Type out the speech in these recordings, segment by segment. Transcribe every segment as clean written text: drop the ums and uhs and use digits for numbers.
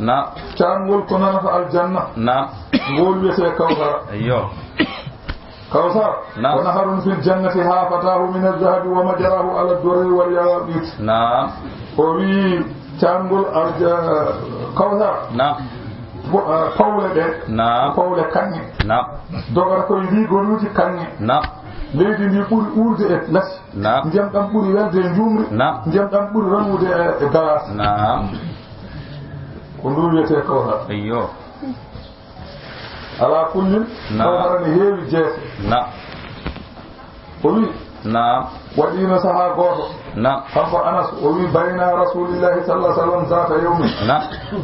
نعم تانغول كنا في الجنة نعم قول يسي كوثر أيوه كوثر نعم ونهر في الجنة هافتاه من الذهب ومجراه على الدر والياقوت نعم وي تانغول كوثر نعم pawle ɗe نعم pawle kanŋe نعم dogata koye ndigonuuji kanŋe نعم leydi ndi ɓuri uurde e lasi نعم ndiyam ɗam ɓuri welde e jumri نعم ndiyam ɗam ɓuri ranwude e galas نعم ko ndu wiyete kawsar أيوه ala kullin kawsara ne heewi jeese نعم o wi نعم waɗino sahaa gooto نعم kanko anas o wi bayna rasulillahi sallah sallam zata yawmi نعم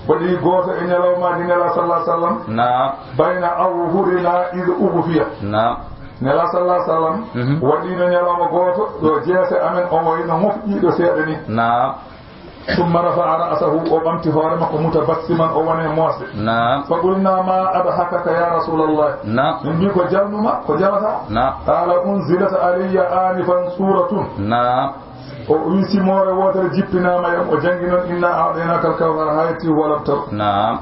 waɗi gooto e ñalawmaji nela sallah sallam نعم bayna awhurina id ughfiya نعم nela sallah sallam waɗino ñalawma gooto ɗo jeese amen o wayno mofƴiiɗo seeɗa ni نعم ثم رفع رأسه وقمت فارمك متبسما أو موسى نعم فقلنا ما أضحكك يا رسول الله نعم من بيكو جلنما كجلتا نعم قال أنزلت علي آنفا سورة نعم ويسي موري واتر جبنا ما يوم وجنجنا إنا أعطيناك الكوثر هايتي ولم تر نعم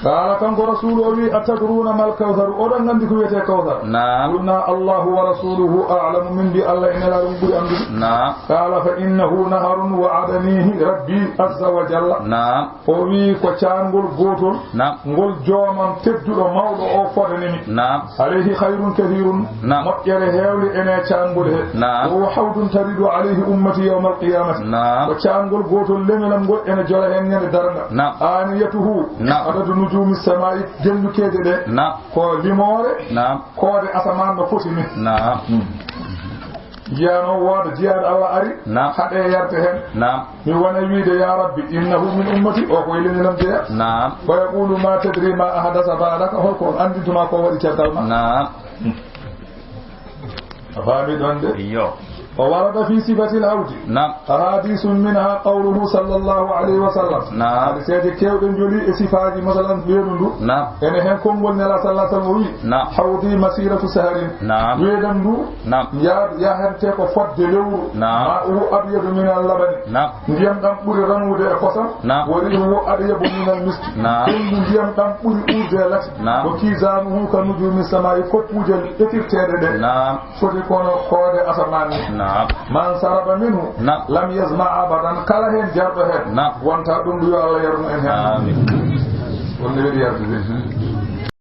قال كان رسول أبي أتدرون ما الكوثر أولا عندك ويتي كوثر نعم قلنا الله ورسوله أعلم من بي الله إن لا ربي أمري نعم قال فإنه نهر وعدنيه ربي عز وجل نعم وي كوتشانغول غوتول نعم ngol jomam tedduɗo mawɗo o fodanimi نعم alayhi khayrun kathirun نعم moƴƴere heewde ene caangol he نعم wo hawdun taridu alayhi ummati yawma alqiyamati نعم ko caangol gotol lemelam ngol ene jola hen ñande darga نعم aniyatuhu نعم adadu nujumi samai dendukeje ɗe نعم ko limore نعم koode asaman no foti ni نعم jiyano wooda jiyaɗo Allah ari نعم haɗe yarte hen نعم mi wona wiide ya rabbi innahu min ummati o ko ilinilam jeeya نعم ويقول ما تدري ما أحدث بعدك هو أنتما قوة تكلم نعم فامد عنده أيوه وورد في صفة العود نعم أحاديث منها قوله صلى الله عليه وسلم نعم هذا سيدي كيف نجولي صفات مثلا بيرندو نعم إن هم كم قلنا صلى الله عليه وسلم نعم حوضي مسيرة سهر نعم ويدندو نعم يا هم تيكو فد لور نعم ماءه أبيض من اللبن نعم ndiyam dam ɓuri ranwude e kosam نعم woni wo adyabu min al misk نعم ɗum ndiyam dam ɓuri urde lati نعم ko kisanuhu ka nujumi samai koppuje ɗetirteɗe ɗe نعم foti kono koode asaman ni نعم man saraba minhu نعم lam yasma abadan kala hen jarɗo hen نعم wonta ɗum yo Allah yarnu en hen آمين wonde weɗi yardude